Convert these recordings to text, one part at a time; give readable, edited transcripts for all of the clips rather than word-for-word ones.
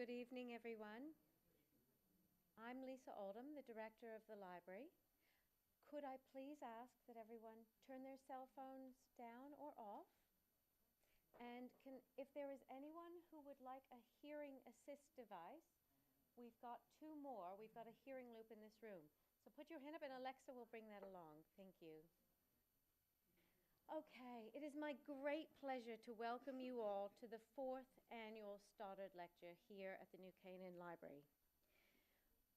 Good evening, everyone. I'm Lisa Oldham, the director of the library. Could I please ask that everyone turn their cell phones down or off? And if there is anyone who would like a hearing assist device, we've got two more. We've got a hearing loop in this room. So put your hand up and Alexa will bring that along. Thank you. Okay, it is my great pleasure to welcome you all to the 4th annual Stoddard Lecture here at the New Canaan Library.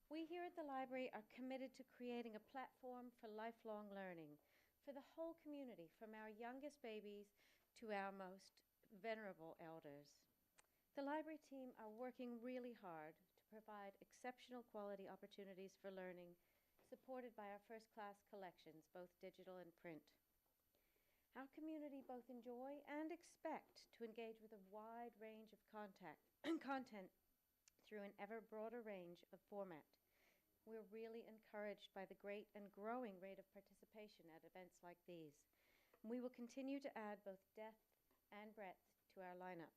We here at the library are committed to creating a platform for lifelong learning for the whole community, from our youngest babies to our most venerable elders. The library team are working really hard to provide exceptional quality opportunities for learning, supported by our first-class collections, both digital and print. Our community both enjoy and expect to engage with a wide range of content through an ever broader range of format. We're really encouraged by the great and growing rate of participation at events like these. We will continue to add both depth and breadth to our lineup.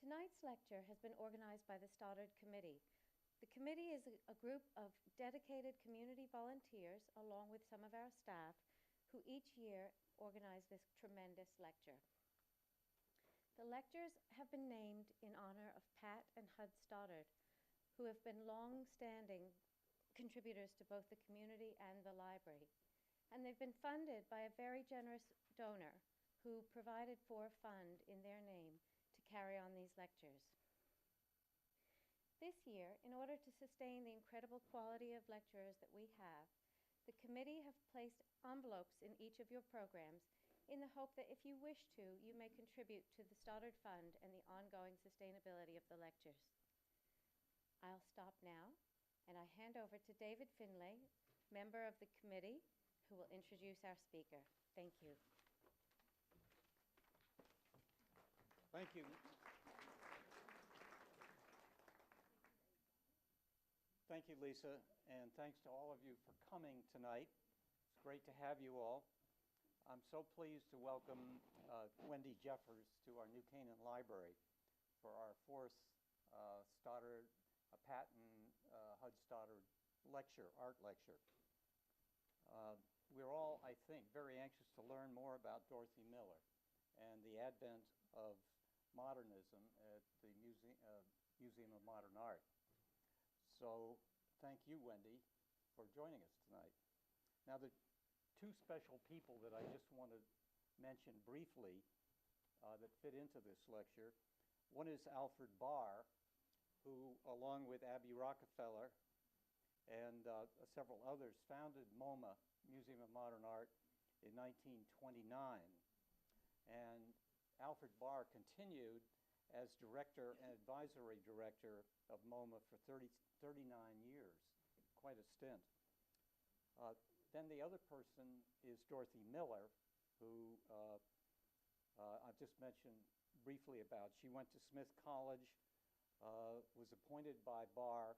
Tonight's lecture has been organized by the Stoddard Committee. The committee is a group of dedicated community volunteers, along with some of our staff, who each year organize this tremendous lecture. The lectures have been named in honor of Pat and Hud Stoddard, who have been long-standing contributors to both the community and the library. And they've been funded by a very generous donor who provided for a fund in their name to carry on these lectures. This year, in order to sustain the incredible quality of lecturers that we have, the committee have placed envelopes in each of your programs in the hope that if you wish to, you may contribute to the Stoddard Fund and the ongoing sustainability of the lectures. I'll stop now, and I hand over to David Finlay, member of the committee, who will introduce our speaker. Thank you. Thank you. Thank you, Lisa, and thanks to all of you for coming tonight. It's great to have you all. I'm so pleased to welcome Wendy Jeffers to our New Canaan Library for our 4th Stoddard, Patton Hud Stoddard lecture, art lecture. We're all, I think, very anxious to learn more about Dorothy Miller and the advent of modernism at the Museum of Modern Art. So thank you, Wendy, for joining us tonight. Now, the two special people that I just want to mention briefly that fit into this lecture. One is Alfred Barr, who, along with Abby Rockefeller and several others, founded MoMA, Museum of Modern Art, in 1929. And Alfred Barr continued as director and advisory director of MoMA for 39 years, quite a stint. Then the other person is Dorothy Miller, who I've just mentioned briefly about. She went to Smith College, was appointed by Barr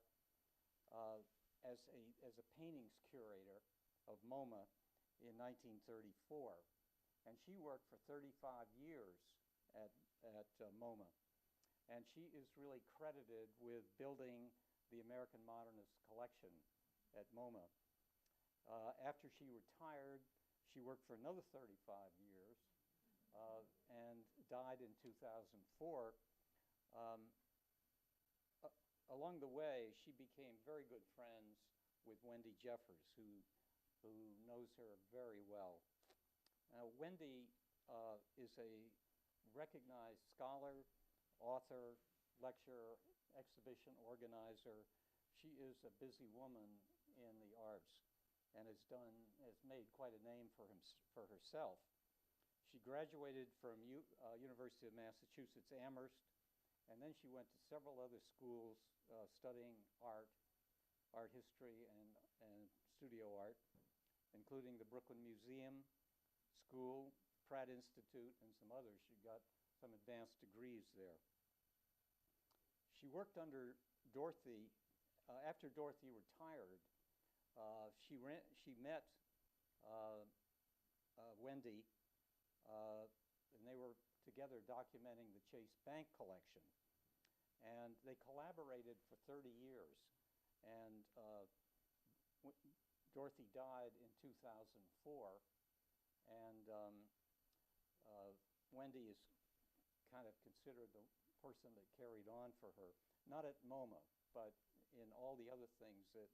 as a paintings curator of MoMA in 1934. And she worked for 35 years at MoMA. And she is really credited with building the American Modernist collection at MoMA. After she retired, she worked for another 35 years and died in 2004. Along the way, she became very good friends with Wendy Jeffers, who knows her very well. Wendy is a recognized scholar, author, lecturer, exhibition organizer. She is a busy woman in the arts and has made quite a name for herself. She graduated from University of Massachusetts Amherst, and then she went to several other schools studying art history, and studio art, including the Brooklyn Museum School, Pratt Institute, and some others. She got some advanced degrees there. She worked under Dorothy. After Dorothy retired, she met Wendy, and they were together documenting the Chase Bank collection. And they collaborated for 30 years. And Dorothy died in 2004. And Wendy is kind of considered the person that carried on for her, not at MoMA, but in all the other things that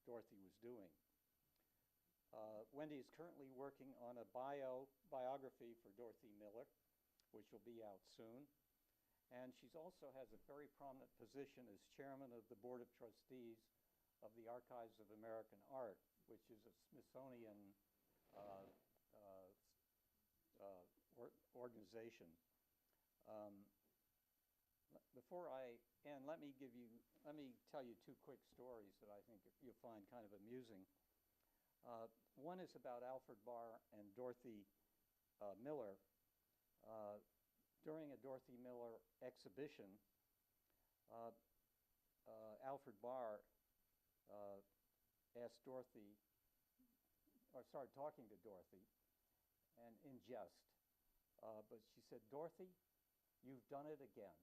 Dorothy was doing. Wendy is currently working on a biography for Dorothy Miller, which will be out soon. And she also has a very prominent position as chairman of the Board of Trustees of the Archives of American Art, which is a Smithsonian organization. Before I end, let me tell you two quick stories that I think you'll find kind of amusing. One is about Alfred Barr and Dorothy Miller. During a Dorothy Miller exhibition, Alfred Barr asked Dorothy, or started talking to Dorothy, and in jest, but she said, "Dorothy, you've done it again.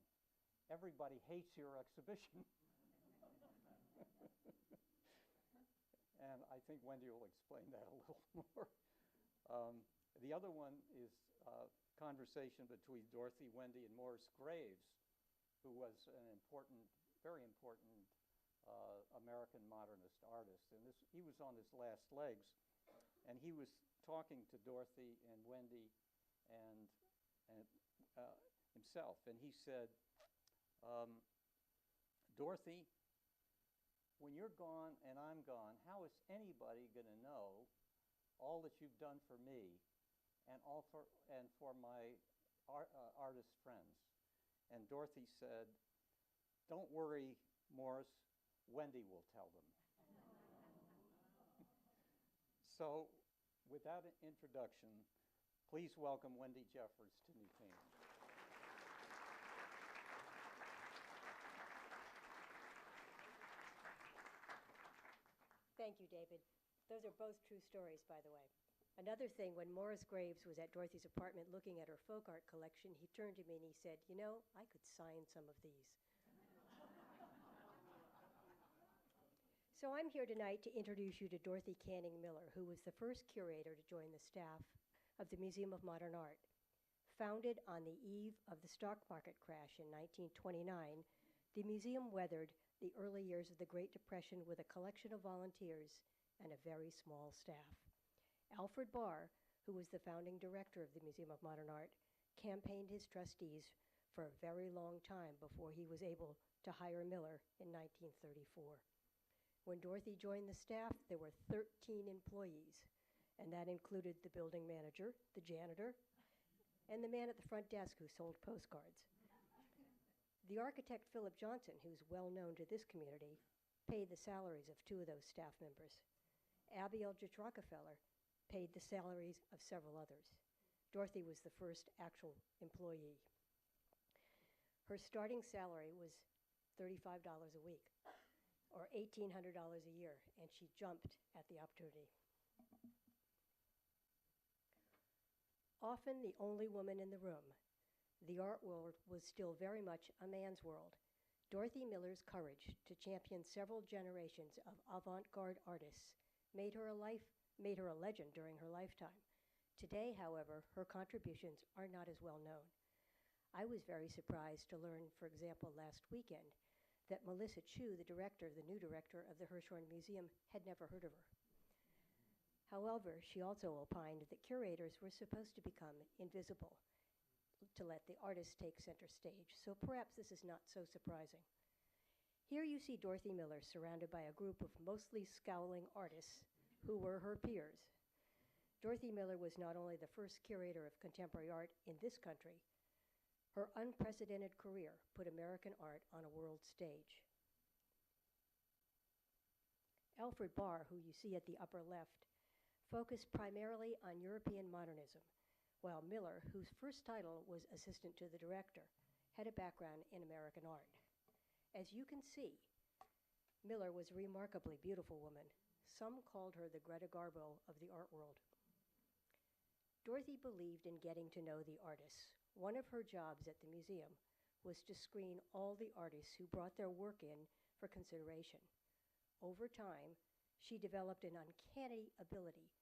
Everybody hates your exhibition." And I think Wendy will explain that a little more. The other one is a conversation between Dorothy, Wendy, and Morris Graves, who was an important, very important American modernist artist. And he was on his last legs, and he was talking to Dorothy and Wendy and himself. And he said, "Dorothy, when you're gone and I'm gone, how is anybody going to know all that you've done for me and for my artist friends?" And Dorothy said, "Don't worry, Morris, Wendy will tell them." So, with that introduction, please welcome Wendy Jeffers to New Canaan. Thank you, David. Those are both true stories, by the way. Another thing, when Morris Graves was at Dorothy's apartment looking at her folk art collection, he turned to me and he said, "You know, I could sign some of these." So I'm here tonight to introduce you to Dorothy Canning Miller, who was the first curator to join the staff of the Museum of Modern Art. Founded on the eve of the stock market crash in 1929, the museum weathered the early years of the Great Depression with a collection of volunteers and a very small staff. Alfred Barr, who was the founding director of the Museum of Modern Art, campaigned his trustees for a very long time before he was able to hire Miller in 1934. When Dorothy joined the staff, there were 13 employees, and that included the building manager, the janitor, and the man at the front desk who sold postcards. The architect Philip Johnson, who's well known to this community, paid the salaries of 2 of those staff members. Abby Eldridge Rockefeller paid the salaries of several others. Dorothy was the first actual employee. Her starting salary was $35 a week, or $1,800 a year, and she jumped at the opportunity. Often the only woman in the room, the art world was still very much a man's world. Dorothy Miller's courage to champion several generations of avant-garde artists made her a legend during her lifetime. Today, however, her contributions are not as well known. I was very surprised to learn, for example, last weekend, that Melissa Chu, the new director of the Hirshhorn Museum, had never heard of her. However, she also opined that curators were supposed to become invisible, to let the artists take center stage, so perhaps this is not so surprising. Here you see Dorothy Miller surrounded by a group of mostly scowling artists who were her peers. Dorothy Miller was not only the first curator of contemporary art in this country, her unprecedented career put American art on a world stage. Alfred Barr, who you see at the upper left, focused primarily on European modernism, while Miller, whose first title was assistant to the director, had a background in American art. As you can see, Miller was a remarkably beautiful woman. Some called her the Greta Garbo of the art world. Dorothy believed in getting to know the artists. One of her jobs at the museum was to screen all the artists who brought their work in for consideration. Over time, she developed an uncanny ability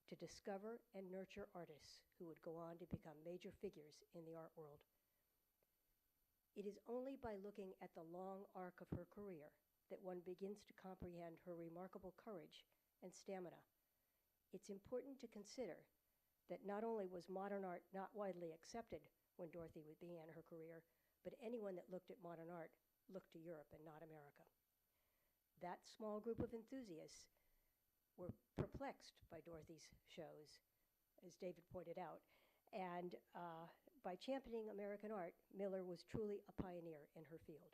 to discover and nurture artists who would go on to become major figures in the art world. It is only by looking at the long arc of her career that one begins to comprehend her remarkable courage and stamina. It's important to consider that not only was modern art not widely accepted when Dorothy began her career, but anyone that looked at modern art looked to Europe and not America. That small group of enthusiasts were perplexed by Dorothy's shows, as David pointed out, and by championing American art, Miller was truly a pioneer in her field.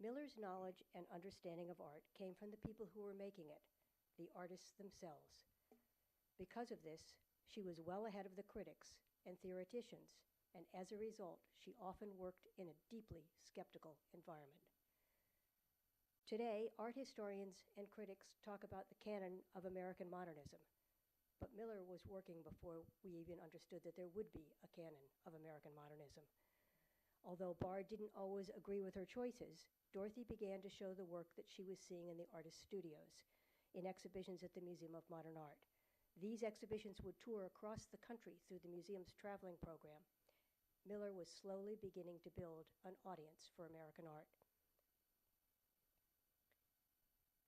Miller's knowledge and understanding of art came from the people who were making it, the artists themselves. Because of this, she was well ahead of the critics and theoreticians, and as a result, she often worked in a deeply skeptical environment. Today, art historians and critics talk about the canon of American modernism, but Miller was working before we even understood that there would be a canon of American modernism. Although Barr didn't always agree with her choices, Dorothy began to show the work that she was seeing in the artist studios, in exhibitions at the Museum of Modern Art. These exhibitions would tour across the country through the museum's traveling program. Miller was slowly beginning to build an audience for American art.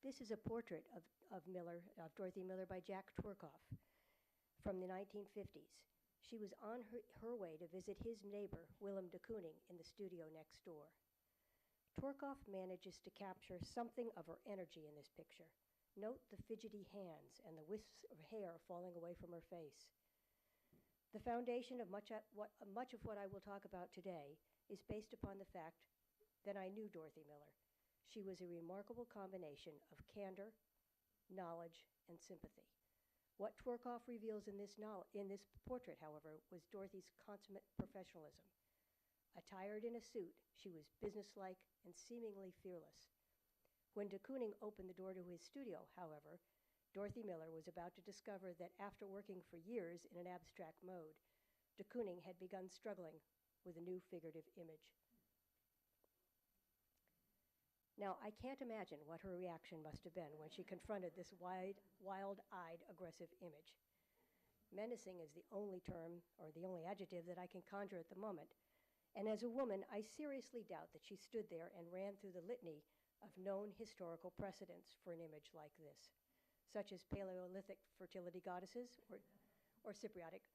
This is a portrait of Dorothy Miller by Jack Twerkoff from the 1950s. She was on her way to visit his neighbor, Willem De Kooning, in the studio next door. Twerkoff manages to capture something of her energy in this picture. Note the fidgety hands and the wisps of hair falling away from her face. The foundation of much of what I will talk about today is based upon the fact that I knew Dorothy Miller. She was a remarkable combination of candor, knowledge, and sympathy. What Twerkoff reveals in this portrait, however, was Dorothy's consummate professionalism. Attired in a suit, she was businesslike and seemingly fearless. When De Kooning opened the door to his studio, however, Dorothy Miller was about to discover that after working for years in an abstract mode, De Kooning had begun struggling with a new figurative image. Now, I can't imagine what her reaction must have been when she confronted this wild-eyed, aggressive image. Menacing is the only term, or the only adjective that I can conjure at the moment. And as a woman, I seriously doubt that she stood there and ran through the litany of known historical precedents for an image like this, such as Paleolithic fertility goddesses or Cypriotic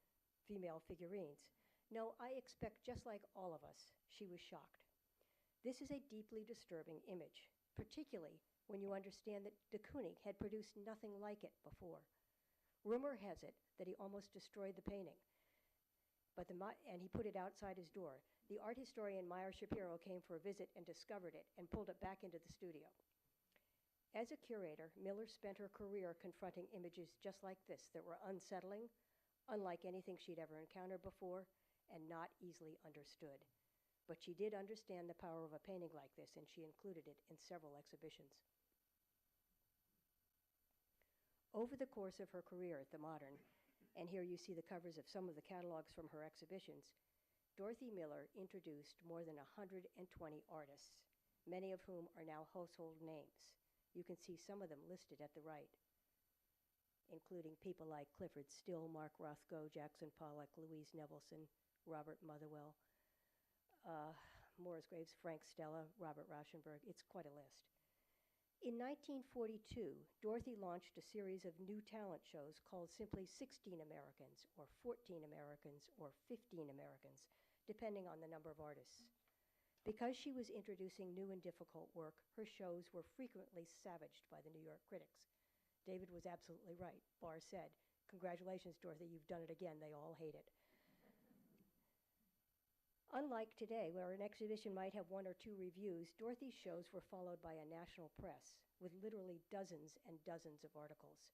female figurines. No, I expect, just like all of us, she was shocked. This is a deeply disturbing image, particularly when you understand that De Kooning had produced nothing like it before. Rumor has it that he almost destroyed the painting, and he put it outside his door. The art historian Meyer Shapiro came for a visit and discovered it and pulled it back into the studio. As a curator, Miller spent her career confronting images just like this that were unsettling, unlike anything she'd ever encountered before, and not easily understood. But she did understand the power of a painting like this, and she included it in several exhibitions. Over the course of her career at the Modern, and here you see the covers of some of the catalogs from her exhibitions, Dorothy Miller introduced more than 120 artists, many of whom are now household names. You can see some of them listed at the right, including people like Clifford Still, Mark Rothko, Jackson Pollock, Louise Nevelson, Robert Motherwell, Morris Graves, Frank Stella, Robert Rauschenberg. It's quite a list. In 1942, Dorothy launched a series of new talent shows called simply 16 Americans, or 14 Americans, or 15 Americans, depending on the number of artists. Because she was introducing new and difficult work, her shows were frequently savaged by the New York critics. David was absolutely right. Barr said, "Congratulations, Dorothy, you've done it again. They all hate it." Unlike today, where an exhibition might have one or two reviews, Dorothy's shows were followed by a national press with literally dozens and dozens of articles.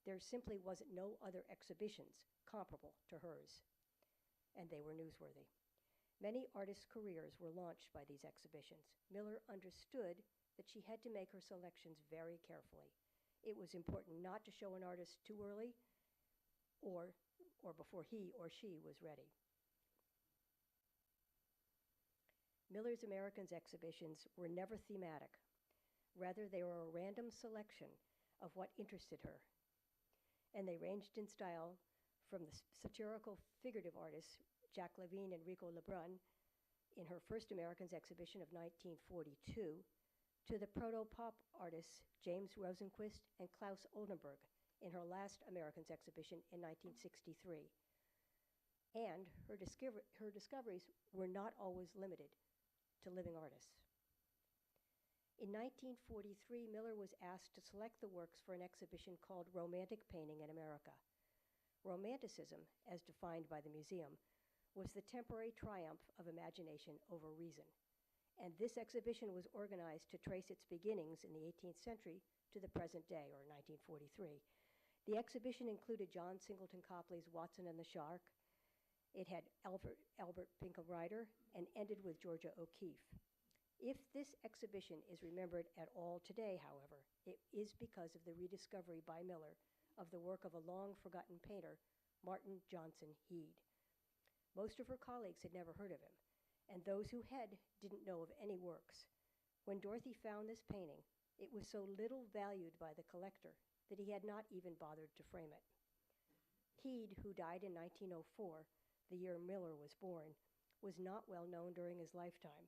There simply wasn't no other exhibitions comparable to hers, and they were newsworthy. Many artists' careers were launched by these exhibitions. Miller understood that she had to make her selections very carefully. It was important not to show an artist too early or before he or she was ready. Miller's Americans exhibitions were never thematic. Rather, they were a random selection of what interested her. And they ranged in style from the satirical figurative artists Jack Levine and Rico Lebrun in her first Americans exhibition of 1942 to the proto-pop artists James Rosenquist and Klaus Oldenburg in her last Americans exhibition in 1963. And her discoveries were not always limited to living artists. In 1943, Miller was asked to select the works for an exhibition called Romantic Painting in America. Romanticism, as defined by the museum, was the temporary triumph of imagination over reason. And this exhibition was organized to trace its beginnings in the 18th century to the present day, or 1943. The exhibition included John Singleton Copley's Watson and the Shark. It had Albert Pinkham Ryder and ended with Georgia O'Keeffe. If this exhibition is remembered at all today, however, it is because of the rediscovery by Miller of the work of a long-forgotten painter, Martin Johnson Heade. Most of her colleagues had never heard of him, and those who had didn't know of any works. When Dorothy found this painting, it was so little valued by the collector that he had not even bothered to frame it. Heade, who died in 1904, the year Miller was born, was not well known during his lifetime,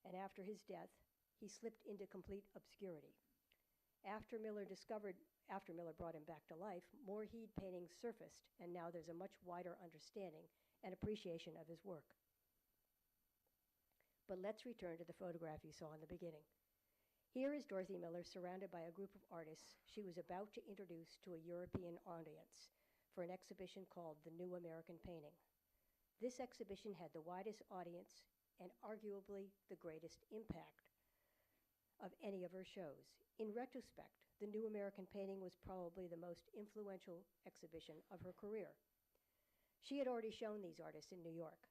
and after his death, he slipped into complete obscurity. After Miller brought him back to life, more Heade paintings surfaced, and now there's a much wider understanding and appreciation of his work. But let's return to the photograph you saw in the beginning. Here is Dorothy Miller surrounded by a group of artists she was about to introduce to a European audience for an exhibition called The New American Painting. This exhibition had the widest audience and arguably the greatest impact of any of her shows. In retrospect, The New American Painting was probably the most influential exhibition of her career. She had already shown these artists in New York.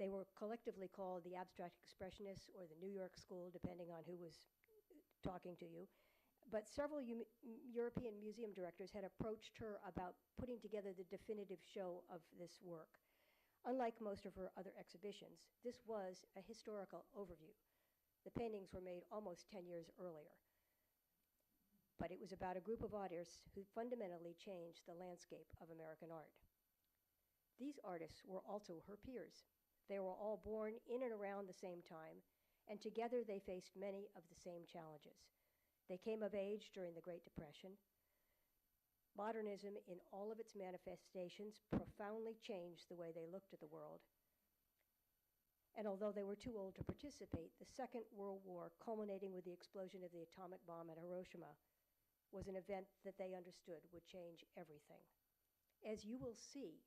They were collectively called the Abstract Expressionists or the New York School, depending on who was talking to you. But several European museum directors had approached her about putting together the definitive show of this work. Unlike most of her other exhibitions, this was a historical overview. The paintings were made almost 10 years earlier. But it was about a group of artists who fundamentally changed the landscape of American art. These artists were also her peers. They were all born in and around the same time, and together they faced many of the same challenges. They came of age during the Great Depression. Modernism, in all of its manifestations, profoundly changed the way they looked at the world. And although they were too old to participate, the Second World War, culminating with the explosion of the atomic bomb at Hiroshima, was an event that they understood would change everything. As you will see,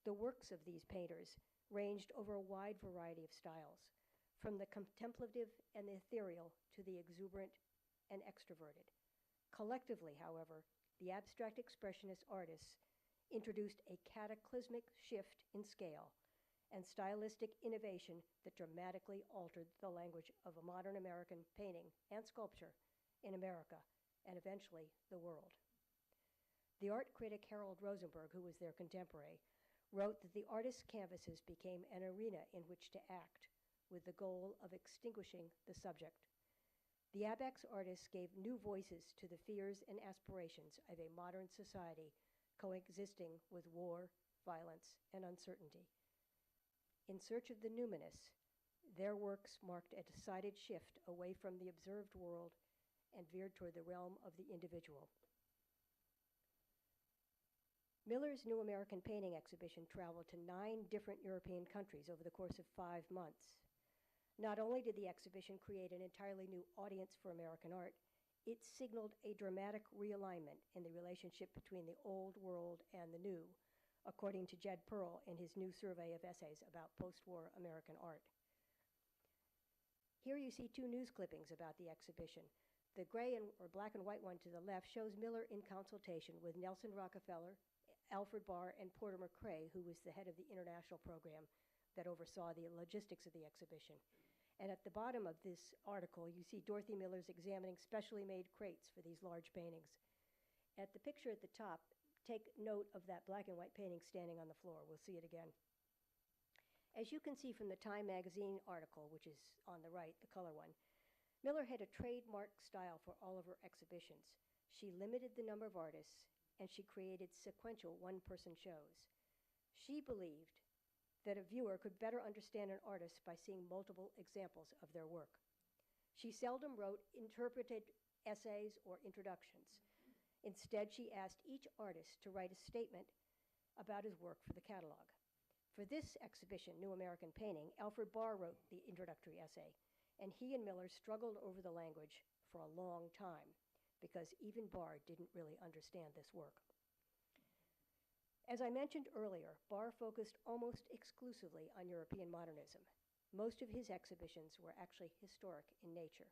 the works of these painters ranged over a wide variety of styles, from the contemplative and the ethereal to the exuberant and extroverted. Collectively, however, the abstract expressionist artists introduced a cataclysmic shift in scale and stylistic innovation that dramatically altered the language of a modern American painting and sculpture in America and eventually the world. The art critic Harold Rosenberg, who was their contemporary, wrote that the artist's canvases became an arena in which to act with the goal of extinguishing the subject. The Abex artists gave new voices to the fears and aspirations of a modern society coexisting with war, violence, and uncertainty. In search of the numinous, their works marked a decided shift away from the observed world and veered toward the realm of the individual. Miller's New American Painting exhibition traveled to 9 different European countries over the course of 5 months. Not only did the exhibition create an entirely new audience for American art, it signaled a dramatic realignment in the relationship between the old world and the new, according to Jed Pearl in his new survey of essays about post-war American art. Here you see 2 news clippings about the exhibition. The gray or black and white one to the left shows Miller in consultation with Nelson Rockefeller, Alfred Barr, and Porter McRae, who was the head of the international program that oversaw the logistics of the exhibition. And at the bottom of this article, you see Dorothy Miller's examining specially made crates for these large paintings. At the picture at the top, take note of that black and white painting standing on the floor. We'll see it again. As you can see from the Time magazine article, which is on the right, the color one, Miller had a trademark style for all of her exhibitions. She limited the number of artists, and she created sequential one-person shows. She believed that a viewer could better understand an artist by seeing multiple examples of their work. She seldom wrote interpreted essays or introductions. Instead, she asked each artist to write a statement about his work for the catalog. For this exhibition, New American Painting, Alfred Barr wrote the introductory essay, and he and Miller struggled over the language for a long time because even Barr didn't really understand this work. As I mentioned earlier, Barr focused almost exclusively on European modernism. Most of his exhibitions were actually historic in nature.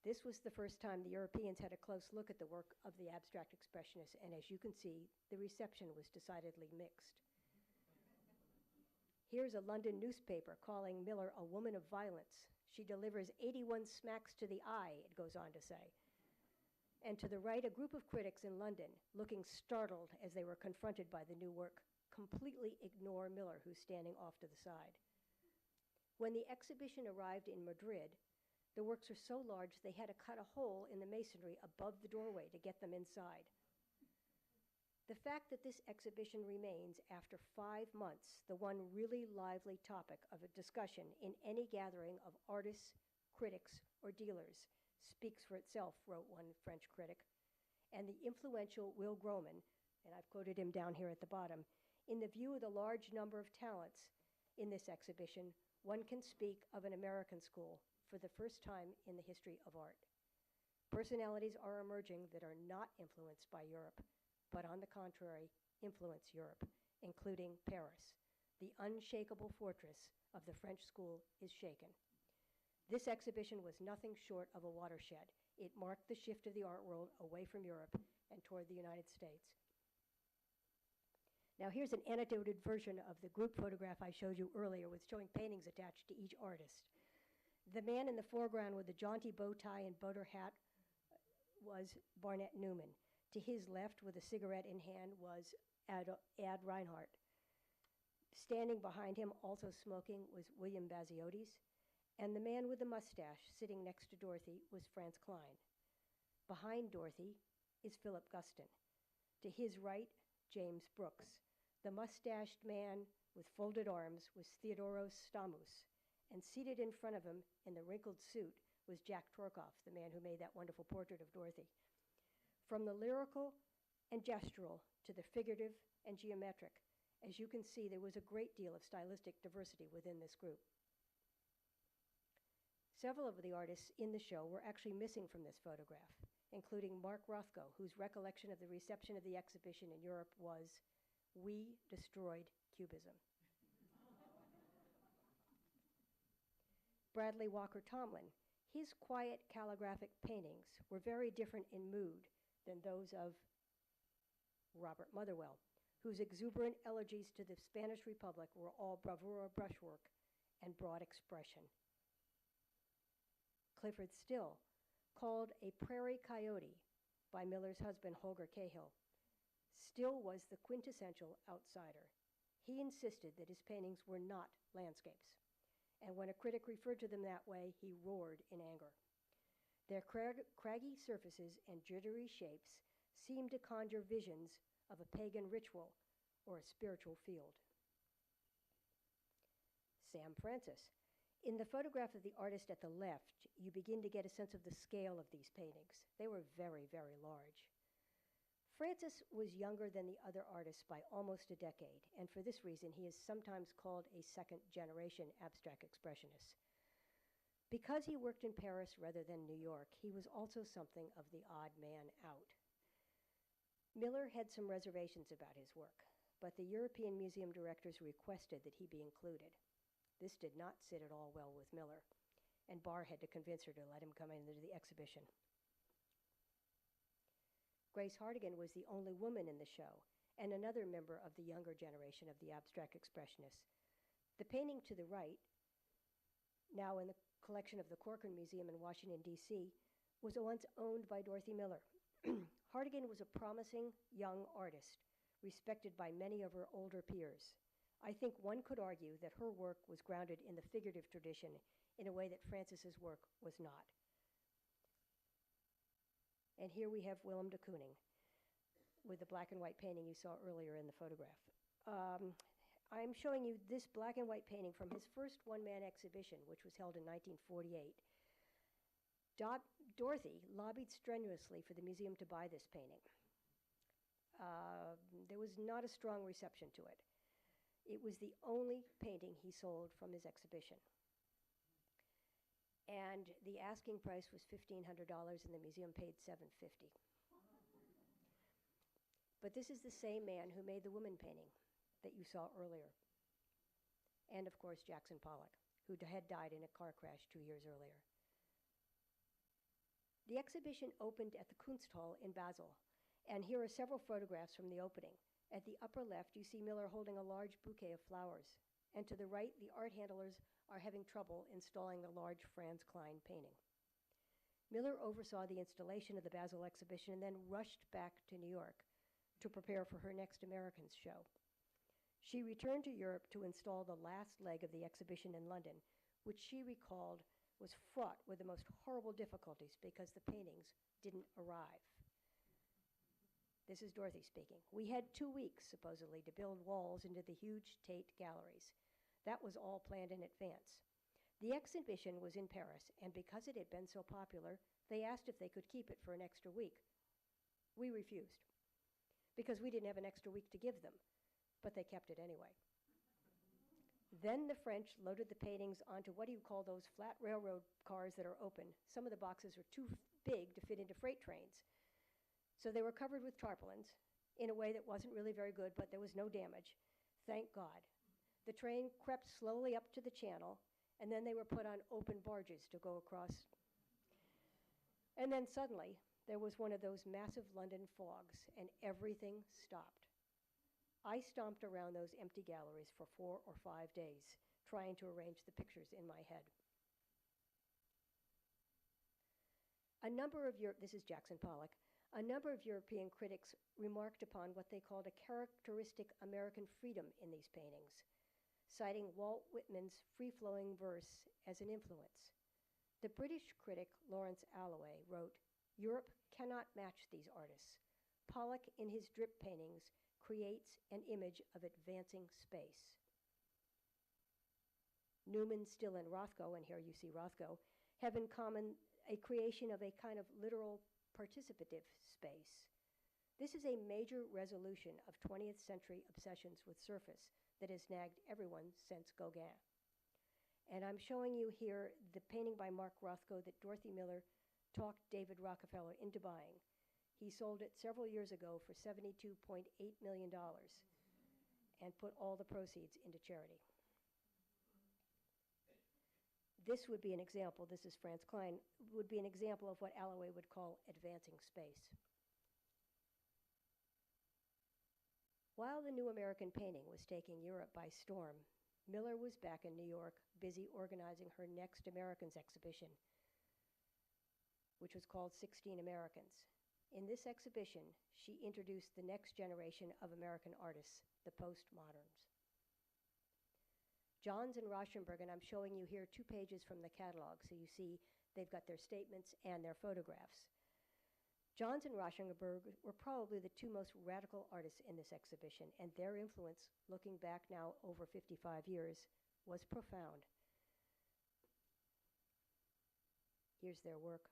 This was the first time the Europeans had a close look at the work of the abstract expressionists, and as you can see, the reception was decidedly mixed. Here's a London newspaper calling Miller a woman of violence. She delivers 81 smacks to the eye, it goes on to say. And to the right, a group of critics in London, looking startled as they were confronted by the new work, completely ignore Miller, who's standing off to the side. When the exhibition arrived in Madrid, the works were so large they had to cut a hole in the masonry above the doorway to get them inside. The fact that this exhibition remains, after 5 months, the one really lively topic of a discussion in any gathering of artists, critics, or dealers speaks for itself, wrote one French critic. And the influential Will Groman, and I've quoted him down here at the bottom, in the view of the large number of talents in this exhibition, one can speak of an American school for the first time in the history of art. Personalities are emerging that are not influenced by Europe, but on the contrary, influence Europe, including Paris. The unshakable fortress of the French school is shaken. This exhibition was nothing short of a watershed. It marked the shift of the art world away from Europe and toward the United States. Now here's an annotated version of the group photograph I showed you earlier with showing paintings attached to each artist. The man in the foreground with the jaunty bow tie and boater hat was Barnett Newman. To his left, with a cigarette in hand, was Ad Reinhardt. Standing behind him, also smoking, was William Baziotes. And the man with the mustache sitting next to Dorothy was Franz Klein. Behind Dorothy is Philip Guston. To his right, James Brooks. The mustached man with folded arms was Theodoros Stamus. And seated in front of him in the wrinkled suit was Jack Torkoff, the man who made that wonderful portrait of Dorothy. From the lyrical and gestural to the figurative and geometric, as you can see, there was a great deal of stylistic diversity within this group. Several of the artists in the show were actually missing from this photograph, including Mark Rothko, whose recollection of the reception of the exhibition in Europe was, "We destroyed Cubism." Bradley Walker Tomlin, his quiet calligraphic paintings were very different in mood than those of Robert Motherwell, whose exuberant elegies to the Spanish Republic were all bravura brushwork and broad expression. Clifford Still, called a prairie coyote by Miller's husband Holger Cahill, Still was the quintessential outsider. He insisted that his paintings were not landscapes, and when a critic referred to them that way, he roared in anger. Their craggy surfaces and jittery shapes seemed to conjure visions of a pagan ritual or a spiritual field. Sam Francis. In the photograph of the artist at the left, you begin to get a sense of the scale of these paintings. They were very, very large. Francis was younger than the other artists by almost a decade, and for this reason, he is sometimes called a second-generation abstract expressionist. Because he worked in Paris rather than New York, he was also something of the odd man out. Miller had some reservations about his work, but the European Museum directors requested that he be included. This did not sit at all well with Miller, and Barr had to convince her to let him come into the exhibition. Grace Hartigan was the only woman in the show, and another member of the younger generation of the abstract expressionists. The painting to the right, now in the collection of the Corcoran Museum in Washington, D.C., was once owned by Dorothy Miller. Hartigan was a promising young artist respected by many of her older peers. I think one could argue that her work was grounded in the figurative tradition in a way that Frances's work was not. And here we have Willem De Kooning with the black and white painting you saw earlier in the photograph. I'm showing you this black and white painting from his first one-man exhibition, which was held in 1948. Dorothy lobbied strenuously for the museum to buy this painting. There was not a strong reception to it. It was the only painting he sold from his exhibition. And the asking price was $1,500, and the museum paid $750. But this is the same man who made the woman painting that you saw earlier. And of course, Jackson Pollock, who had died in a car crash 2 years earlier. The exhibition opened at the Kunsthal in Basel, and here are several photographs from the opening. At the upper left, you see Miller holding a large bouquet of flowers, and to the right, the art handlers are having trouble installing the large Franz Klein painting. Miller oversaw the installation of the Basel exhibition and then rushed back to New York to prepare for her next Americans show. She returned to Europe to install the last leg of the exhibition in London, which she recalled was fraught with the most horrible difficulties because the paintings didn't arrive. This is Dorothy speaking. We had 2 weeks, supposedly, to build walls into the huge Tate galleries. That was all planned in advance. The exhibition was in Paris, and because it had been so popular, they asked if they could keep it for an extra week. We refused, because we didn't have an extra week to give them, but they kept it anyway. Then the French loaded the paintings onto what do you call those flat railroad cars that are open. Some of the boxes were too big to fit into freight trains. So they were covered with tarpaulins in a way that wasn't really very good, but there was no damage. Thank God. The train crept slowly up to the channel, and then they were put on open barges to go across. And then suddenly, there was one of those massive London fogs, and everything stopped. I stomped around those empty galleries for 4 or 5 days, trying to arrange the pictures in my head. This is Jackson Pollock. A number of European critics remarked upon what they called a characteristic American freedom in these paintings, citing Walt Whitman's free-flowing verse as an influence. The British critic Lawrence Alloway wrote, "Europe cannot match these artists. Pollock, in his drip paintings, creates an image of advancing space." Newman, Still, and Rothko, and here you see Rothko, have in common a creation of a kind of literal participative space. This is a major resolution of 20th century obsessions with surface that has nagged everyone since Gauguin. And I'm showing you here the painting by Mark Rothko that Dorothy Miller talked David Rockefeller into buying. He sold it several years ago for $72.8 million and put all the proceeds into charity. This would be an example, this is Franz Klein, would be an example of what Alloway would call advancing space. While the new American painting was taking Europe by storm, Miller was back in New York, busy organizing her next Americans exhibition, which was called 16 Americans. In this exhibition, she introduced the next generation of American artists, the postmoderns. Johns and Rauschenberg, and I'm showing you here 2 pages from the catalog, so you see they've got their statements and their photographs. Johns and Rauschenberg were probably the 2 most radical artists in this exhibition, and their influence, looking back now over 55 years, was profound. Here's their work.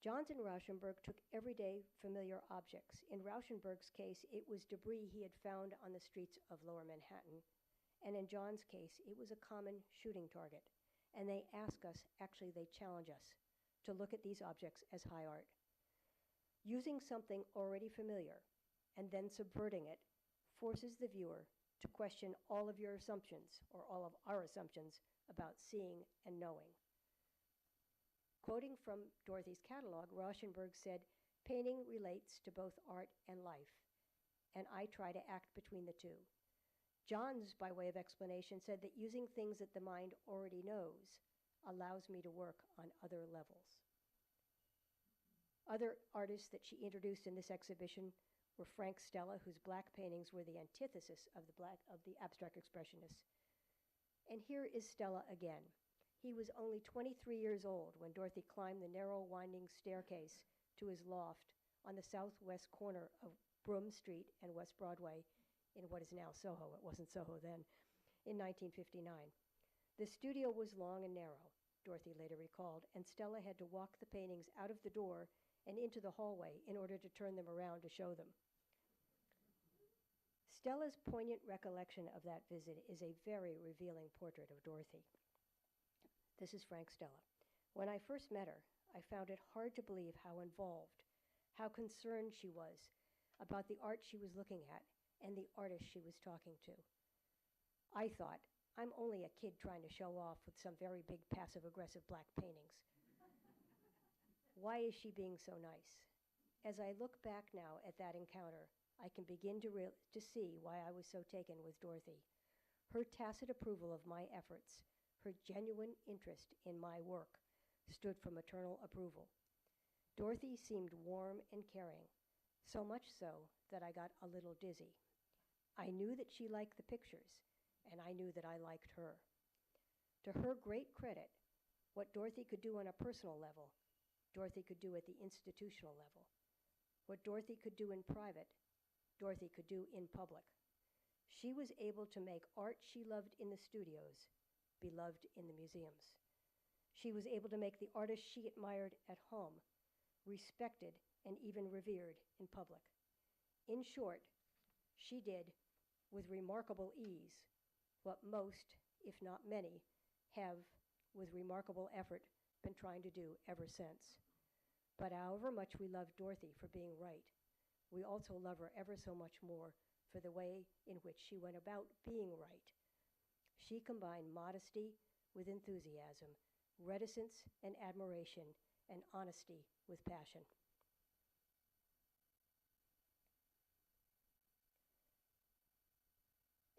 Johns and Rauschenberg took everyday familiar objects. In Rauschenberg's case, it was debris he had found on the streets of Lower Manhattan. And in John's case, it was a common shooting target. And they ask us, actually they challenge us, to look at these objects as high art. Using something already familiar and then subverting it forces the viewer to question all of your assumptions, or all of our assumptions, about seeing and knowing. Quoting from Dorothy's catalog, Rauschenberg said, "Painting relates to both art and life, and I try to act between the two." Johns, by way of explanation, said that using things that the mind already knows allows me to work on other levels. Other artists that she introduced in this exhibition were Frank Stella, whose black paintings were the antithesis of the abstract expressionists. And here is Stella again. He was only 23 years old when Dorothy climbed the narrow, winding staircase to his loft on the southwest corner of Broome Street and West Broadway in what is now Soho. It wasn't Soho then, in 1959. The studio was long and narrow, Dorothy later recalled, and Stella had to walk the paintings out of the door and into the hallway in order to turn them around to show them. Stella's poignant recollection of that visit is a very revealing portrait of Dorothy. This is Frank Stella. When I first met her, I found it hard to believe how involved, how concerned she was about the art she was looking at and the artist she was talking to. I thought, I'm only a kid trying to show off with some very big passive-aggressive black paintings. Why is she being so nice? As I look back now at that encounter, I can begin to see why I was so taken with Dorothy. Her tacit approval of my efforts, her genuine interest in my work, stood for maternal approval. Dorothy seemed warm and caring, so much so that I got a little dizzy. I knew that she liked the pictures, and I knew that I liked her. To her great credit, what Dorothy could do on a personal level, Dorothy could do at the institutional level. What Dorothy could do in private, Dorothy could do in public. She was able to make art she loved in the studios beloved in the museums. She was able to make the artists she admired at home respected and even revered in public. In short, she did, with remarkable ease, what most, if not many, have, with remarkable effort, been trying to do ever since. But however much we love Dorothy for being right, we also love her ever so much more for the way in which she went about being right. She combined modesty with enthusiasm, reticence and admiration, and honesty with passion.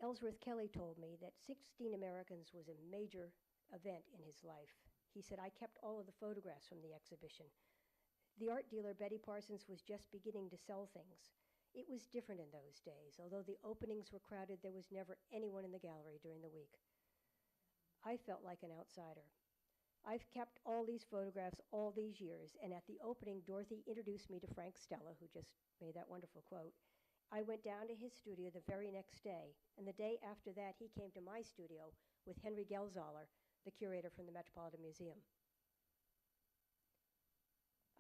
Ellsworth Kelly told me that 16 Americans was a major event in his life. He said, I kept all of the photographs from the exhibition. The art dealer, Betty Parsons, was just beginning to sell things. It was different in those days. Although the openings were crowded, there was never anyone in the gallery during the week. I felt like an outsider. I've kept all these photographs all these years, and at the opening, Dorothy introduced me to Frank Stella, who just made that wonderful quote. I went down to his studio the very next day, and the day after that, he came to my studio with Henry Gelsaler, the curator from the Metropolitan Museum.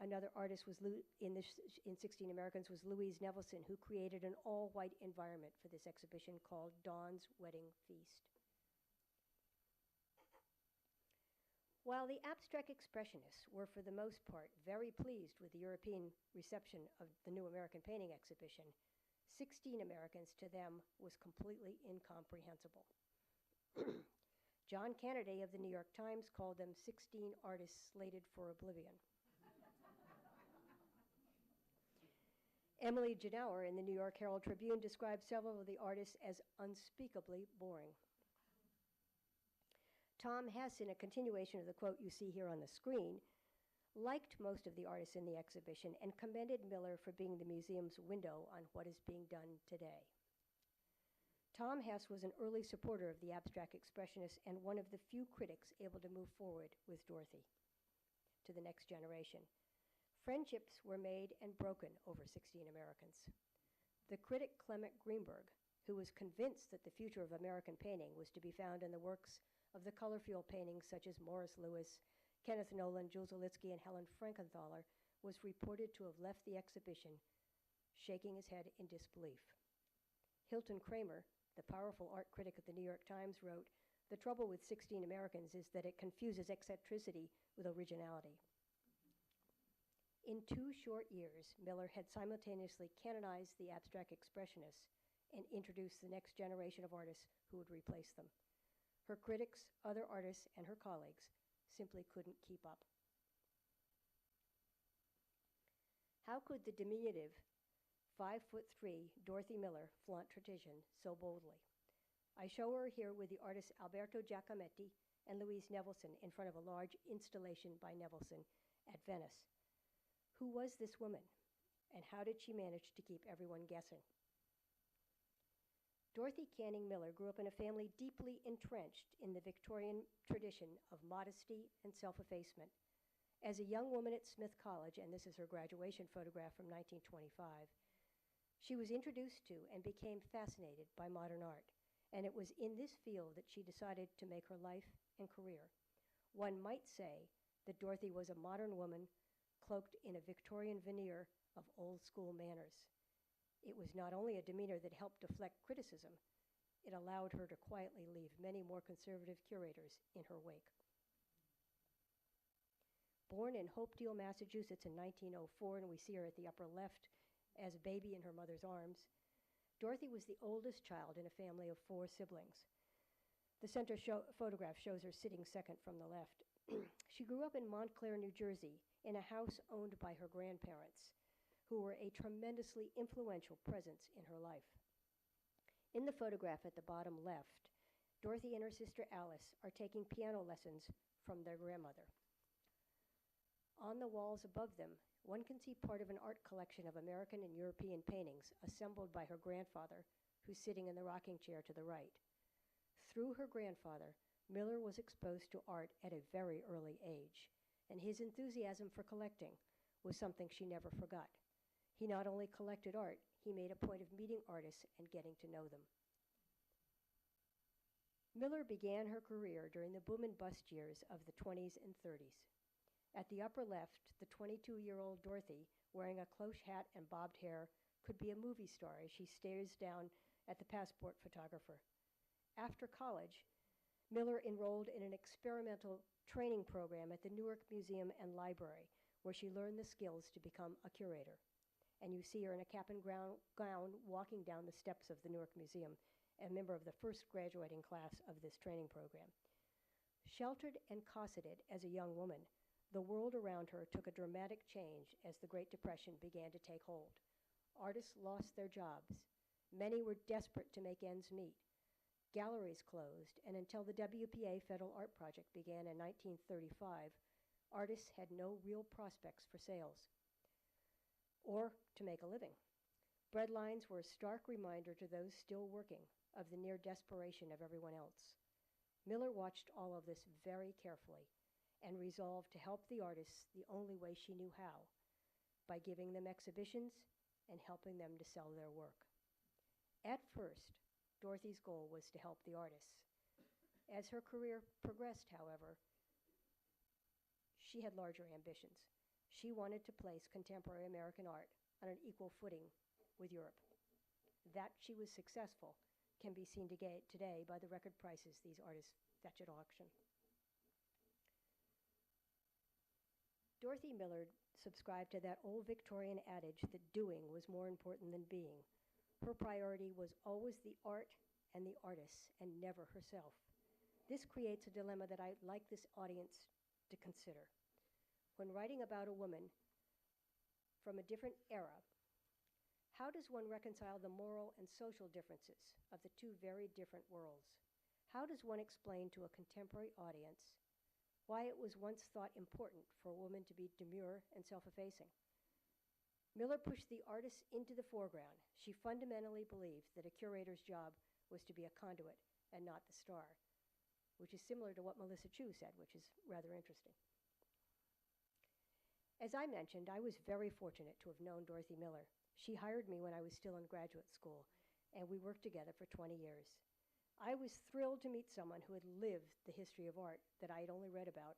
Another artist in 16 Americans was Louise Nevelson, who created an all-white environment for this exhibition called Dawn's Wedding Feast. While the abstract expressionists were for the most part very pleased with the European reception of the New American Painting exhibition, 16 Americans to them was completely incomprehensible. John Kennedy of the New York Times called them 16 artists slated for oblivion. Emily Genauer in the New York Herald Tribune described several of the artists as unspeakably boring. Tom Hess, in a continuation of the quote you see here on the screen, liked most of the artists in the exhibition and commended Miller for being the museum's window on what is being done today. Tom Hess was an early supporter of the abstract expressionists and one of the few critics able to move forward with Dorothy to the next generation. Friendships were made and broken over 16 Americans. The critic Clement Greenberg, who was convinced that the future of American painting was to be found in the works of the color field paintings such as Morris Louis, Kenneth Nolan, Jules Olitsky, and Helen Frankenthaler, was reported to have left the exhibition shaking his head in disbelief. Hilton Kramer, the powerful art critic at the New York Times, wrote, "The trouble with 16 Americans is that it confuses eccentricity with originality." In 2 short years, Miller had simultaneously canonized the abstract expressionists and introduced the next generation of artists who would replace them. Her critics, other artists, and her colleagues simply couldn't keep up. How could the diminutive 5'3" Dorothy Miller flaunt tradition so boldly? I show her here with the artists Alberto Giacometti and Louise Nevelson in front of a large installation by Nevelson at Venice. Who was this woman? And how did she manage to keep everyone guessing? Dorothy Canning Miller grew up in a family deeply entrenched in the Victorian tradition of modesty and self-effacement. As a young woman at Smith College, and this is her graduation photograph from 1925, she was introduced to and became fascinated by modern art, and it was in this field that she decided to make her life and career. One might say that Dorothy was a modern woman cloaked in a Victorian veneer of old-school manners. It was not only a demeanor that helped deflect criticism, it allowed her to quietly leave many more conservative curators in her wake. Born in Hopedale, Massachusetts in 1904, and we see her at the upper left as a baby in her mother's arms, Dorothy was the oldest child in a family of 4 siblings. The center photograph shows her sitting second from the left. She grew up in Montclair, New Jersey, in a house owned by her grandparents, who were a tremendously influential presence in her life. In the photograph at the bottom left, Dorothy and her sister Alice are taking piano lessons from their grandmother. On the walls above them, one can see part of an art collection of American and European paintings assembled by her grandfather, who's sitting in the rocking chair to the right. Through her grandfather, Miller was exposed to art at a very early age, and his enthusiasm for collecting was something she never forgot. He not only collected art, he made a point of meeting artists and getting to know them. Miller began her career during the boom and bust years of the 20s and 30s. At the upper left, the 22-year-old Dorothy, wearing a cloche hat and bobbed hair, could be a movie star as she stares down at the passport photographer. After college, Miller enrolled in an experimental training program at the Newark Museum and Library, where she learned the skills to become a curator. And you see her in a cap and gown walking down the steps of the Newark Museum, a member of the first graduating class of this training program. Sheltered and cosseted as a young woman, the world around her took a dramatic change as the Great Depression began to take hold. Artists lost their jobs. Many were desperate to make ends meet. Galleries closed, and until the WPA Federal Art Project began in 1935, artists had no real prospects for sales or to make a living. Breadlines were a stark reminder to those still working of the near desperation of everyone else. Miller watched all of this very carefully and resolved to help the artists the only way she knew how, by giving them exhibitions and helping them to sell their work. At first, Dorothy's goal was to help the artists. As her career progressed, however, she had larger ambitions. She wanted to place contemporary American art on an equal footing with Europe. That she was successful can be seen today by the record prices these artists fetch at auction. Dorothy Miller subscribed to that old Victorian adage that doing was more important than being. Her priority was always the art and the artists, and never herself. This creates a dilemma that I'd like this audience to consider. When writing about a woman from a different era, how does one reconcile the moral and social differences of the two very different worlds? How does one explain to a contemporary audience why it was once thought important for a woman to be demure and self-effacing? Miller pushed the artist into the foreground. She fundamentally believed that a curator's job was to be a conduit and not the star, which is similar to what Melissa Chu said, which is rather interesting. As I mentioned, I was very fortunate to have known Dorothy Miller. She hired me when I was still in graduate school, and we worked together for 20 years. I was thrilled to meet someone who had lived the history of art that I had only read about.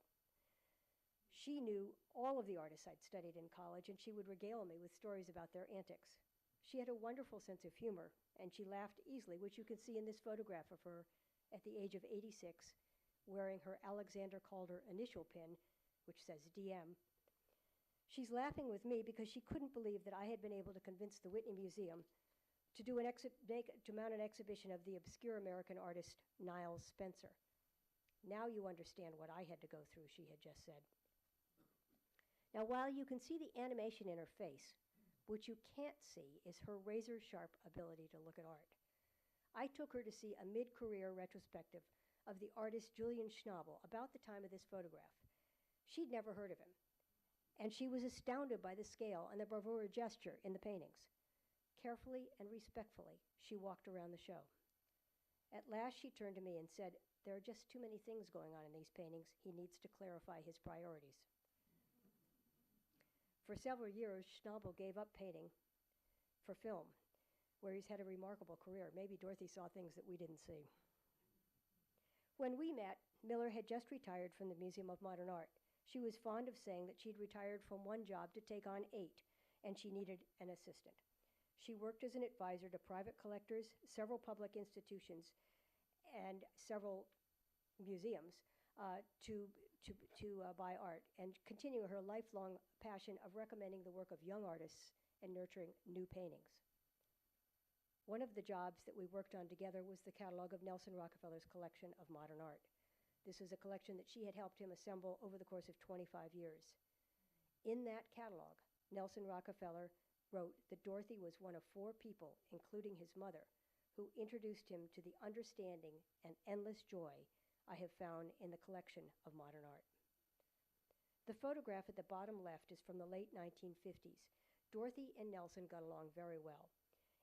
She knew all of the artists I'd studied in college, and she would regale me with stories about their antics. She had a wonderful sense of humor, and she laughed easily, which you can see in this photograph of her at the age of 86, wearing her Alexander Calder initial pin, which says DM. She's laughing with me because she couldn't believe that I had been able to convince the Whitney Museum to mount an exhibition of the obscure American artist Niles Spencer. Now you understand what I had to go through, she had just said. Now, while you can see the animation in her face, what you can't see is her razor-sharp ability to look at art. I took her to see a mid-career retrospective of the artist Julian Schnabel about the time of this photograph. She'd never heard of him. and she was astounded by the scale and the bravura gesture in the paintings. Carefully and respectfully, she walked around the show. At last, she turned to me and said, "There are just too many things going on in these paintings. He needs to clarify his priorities." For several years, Schnabel gave up painting for film, where he's had a remarkable career. Maybe Dorothy saw things that we didn't see. When we met, Miller had just retired from the Museum of Modern Art. She was fond of saying that she'd retired from one job to take on 8, and she needed an assistant. She worked as an advisor to private collectors, several public institutions, and several museums to buy art, and continue her lifelong passion of recommending the work of young artists and nurturing new paintings. One of the jobs that we worked on together was the catalog of Nelson Rockefeller's collection of modern art. This was a collection that she had helped him assemble over the course of 25 years. In that catalog, Nelson Rockefeller wrote that Dorothy was one of 4 people, including his mother, who introduced him to the understanding and endless joy I have found in the collection of modern art. The photograph at the bottom left is from the late 1950s. Dorothy and Nelson got along very well.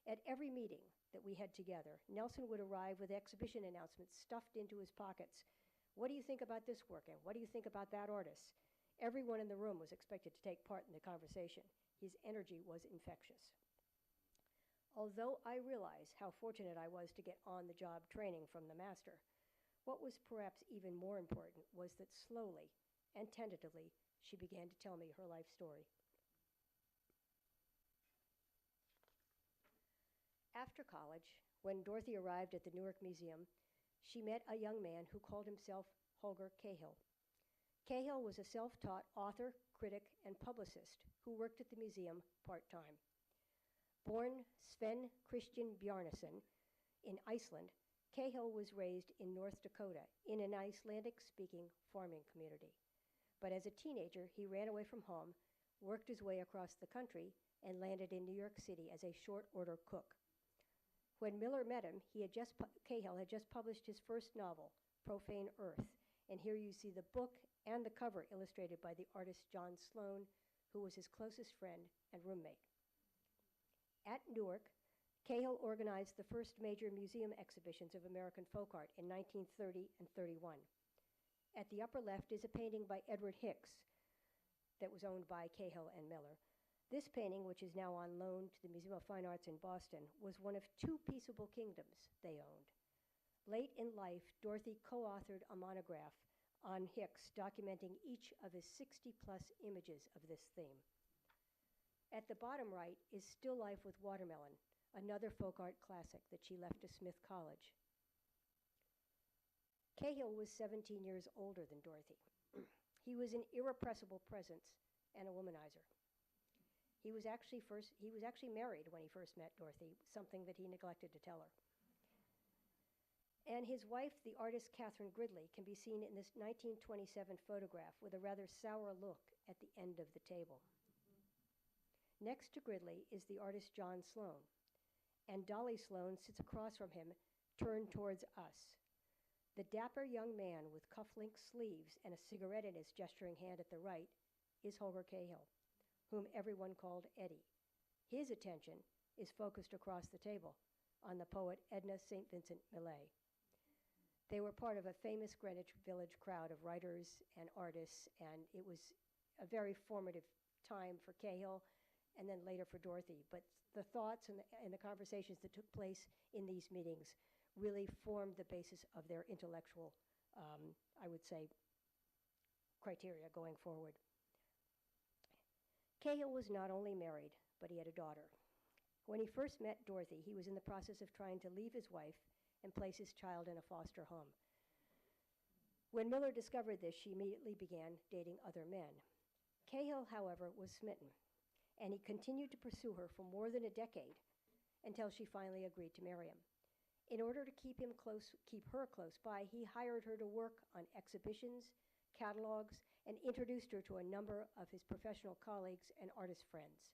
At every meeting that we had together, Nelson would arrive with exhibition announcements stuffed into his pockets. "What do you think about this work? And what do you think about that artist?" Everyone in the room was expected to take part in the conversation. His energy was infectious. Although I realize how fortunate I was to get on-the-job training from the master, what was perhaps even more important was that slowly and tentatively she began to tell me her life story. After college, when Dorothy arrived at the Newark Museum, she met a young man who called himself Holger Cahill. Cahill was a self-taught author, critic, and publicist who worked at the museum part-time. Born Sven Christian Bjarnason in Iceland, Cahill was raised in North Dakota in an Icelandic-speaking farming community. But as a teenager, he ran away from home, worked his way across the country, and landed in New York City as a short-order cook. When Miller met him, Cahill had just published his first novel, Profane Earth, and here you see the book and the cover illustrated by the artist John Sloan, who was his closest friend and roommate. At Newark, Cahill organized the first major museum exhibitions of American folk art in 1930 and 31. At the upper left is a painting by Edward Hicks that was owned by Cahill and Miller. This painting, which is now on loan to the Museum of Fine Arts in Boston, was one of 2 peaceable kingdoms they owned. Late in life, Dorothy co-authored a monograph on Hicks documenting each of his 60-plus images of this theme. At the bottom right is Still Life with Watermelon, another folk art classic that she left to Smith College. Cahill was 17 years older than Dorothy. He was an irrepressible presence and a womanizer. He was actually married when he first met Dorothy, something that he neglected to tell her. And his wife, the artist Catherine Gridley, can be seen in this 1927 photograph with a rather sour look at the end of the table. Next to Gridley is the artist John Sloan, and Dolly Sloan sits across from him, turned towards us. The dapper young man with cuff-link sleeves and a cigarette in his gesturing hand at the right is Holger Cahill, whom everyone called Eddie. His attention is focused across the table on the poet Edna St. Vincent Millay. They were part of a famous Greenwich Village crowd of writers and artists, and it was a very formative time for Cahill and then later for Dorothy. But the thoughts and the conversations that took place in these meetings really formed the basis of their intellectual, I would say, criteria going forward. Cahill was not only married, but he had a daughter. When he first met Dorothy, he was in the process of trying to leave his wife and place his child in a foster home. When Miller discovered this, she immediately began dating other men. Cahill, however, was smitten, and he continued to pursue her for more than a decade until she finally agreed to marry him. In order to keep her close by, he hired her to work on exhibitions, catalogs, and introduced her to a number of his professional colleagues and artist friends.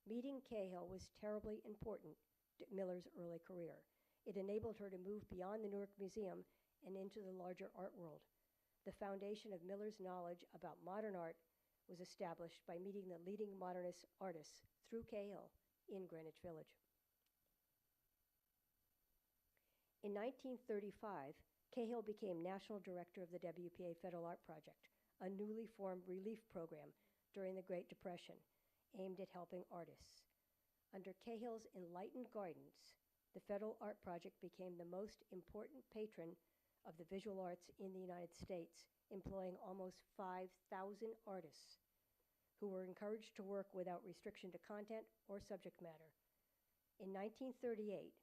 Meeting Cahill was terribly important to Miller's early career. It enabled her to move beyond the Newark Museum and into the larger art world. The foundation of Miller's knowledge about modern art was established by meeting the leading modernist artists through Cahill in Greenwich Village. In 1935, Cahill became National Director of the WPA Federal Art Project, a newly formed relief program during the Great Depression aimed at helping artists. Under Cahill's enlightened guidance, the Federal Art Project became the most important patron of the visual arts in the United States, employing almost 5,000 artists who were encouraged to work without restriction to content or subject matter. In 1938,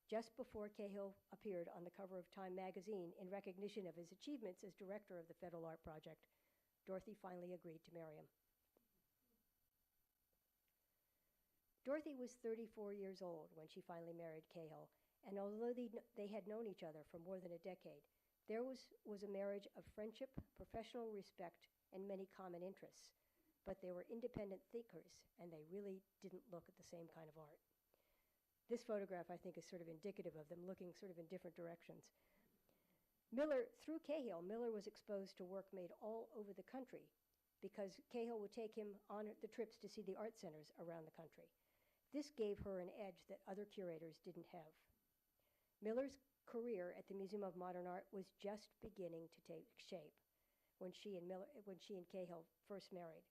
just before Cahill appeared on the cover of Time magazine in recognition of his achievements as director of the Federal Art Project, Dorothy finally agreed to marry him. Dorothy was 34 years old when she finally married Cahill, and although they had known each other for more than a decade, there was a marriage of friendship, professional respect, and many common interests. But they were independent thinkers, and they really didn't look at the same kind of art. This photograph, I think, is sort of indicative of them looking sort of in different directions. Through Cahill, Miller was exposed to work made all over the country because Cahill would take him on the trips to see the art centers around the country. This gave her an edge that other curators didn't have. Miller's career at the Museum of Modern Art was just beginning to take shape when she and Cahill first married.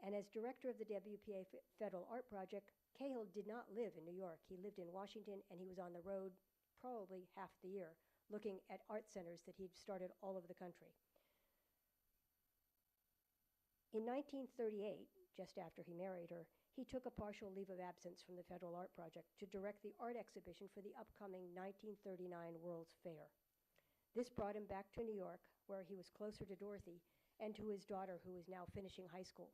And as director of the WPA Federal Art Project, Cahill did not live in New York. He lived in Washington, and he was on the road probably half the year looking at art centers that he'd started all over the country. In 1938, just after he married her, he took a partial leave of absence from the Federal Art Project to direct the art exhibition for the upcoming 1939 World's Fair. This brought him back to New York, where he was closer to Dorothy and to his daughter, who is now finishing high school.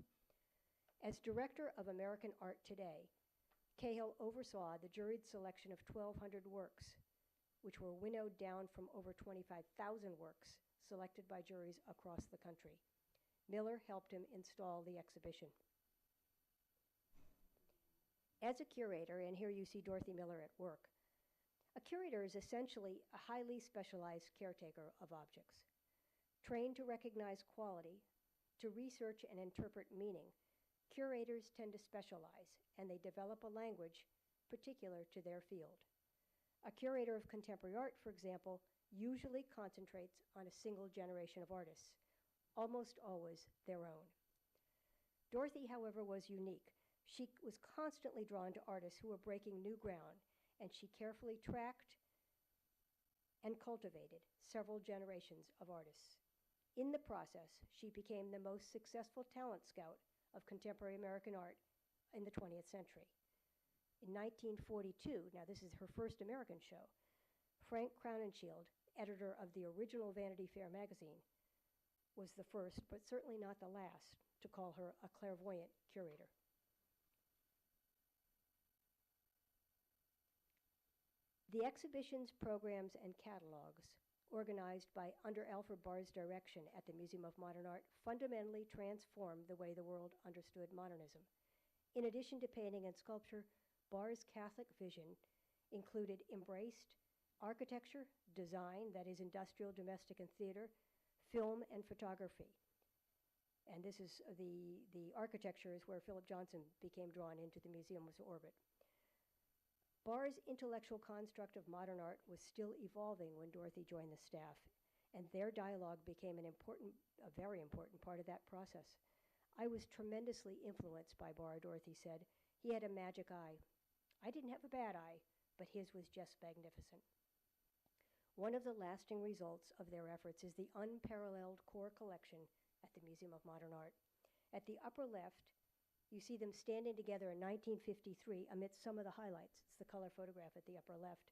As director of American Art Today, Cahill oversaw the juried selection of 1,200 works, which were winnowed down from over 25,000 works selected by juries across the country. Miller helped him install the exhibition. As a curator, and here you see Dorothy Miller at work, a curator is essentially a highly specialized caretaker of objects. Trained to recognize quality, to research and interpret meaning, curators tend to specialize, and they develop a language particular to their field. A curator of contemporary art, for example, usually concentrates on a single generation of artists, almost always their own. Dorothy, however, was unique. She was constantly drawn to artists who were breaking new ground, and she carefully tracked and cultivated several generations of artists. In the process, she became the most successful talent scout of contemporary American art in the 20th century. In 1942, now this is her first American show, Frank Crowninshield, editor of the original Vanity Fair magazine, was the first, but certainly not the last, to call her a clairvoyant curator. The exhibitions, programs, and catalogs organized under Alfred Barr's direction at the Museum of Modern Art fundamentally transformed the way the world understood modernism. In addition to painting and sculpture, Barr's Catholic vision included embraced architecture, design, that is industrial, domestic, and theater, film, and photography. And this is the architecture is where Philip Johnson became drawn into the museum's orbit. Barr's intellectual construct of modern art was still evolving when Dorothy joined the staff, and their dialogue became a very important part of that process. I was tremendously influenced by Barr, Dorothy said. He had a magic eye. I didn't have a bad eye, but his was just magnificent. One of the lasting results of their efforts is the unparalleled core collection at the Museum of Modern Art. At the upper left, you see them standing together in 1953 amidst some of the highlights. It's the color photograph at the upper left.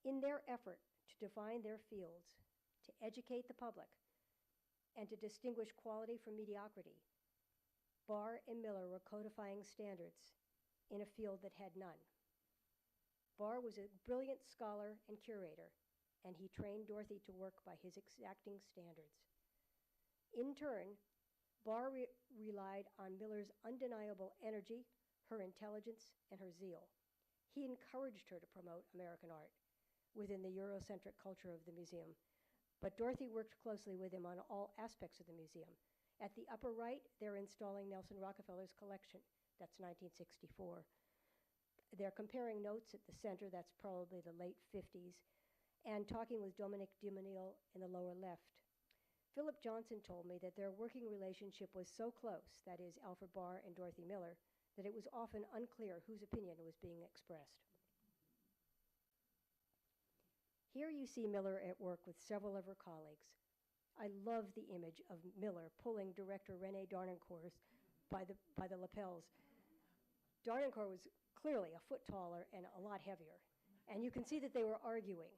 In their effort to define their fields, to educate the public, and to distinguish quality from mediocrity, Barr and Miller were codifying standards in a field that had none. Barr was a brilliant scholar and curator, and he trained Dorothy to work by his exacting standards. In turn, Barr relied on Miller's undeniable energy, her intelligence, and her zeal. He encouraged her to promote American art within the Eurocentric culture of the museum. But Dorothy worked closely with him on all aspects of the museum, At the upper right, they're installing Nelson Rockefeller's collection. That's 1964. They're comparing notes at the center. That's probably the late 50s. And talking with Dominique Dumenil in the lower left. Philip Johnson told me that their working relationship was so close, that is, Alfred Barr and Dorothy Miller, that it was often unclear whose opinion was being expressed. Here you see Miller at work with several of her colleagues. I love the image of Miller pulling director René Darnencourt by the lapels. Darnencourt was clearly a foot taller and a lot heavier, and you can see that they were arguing,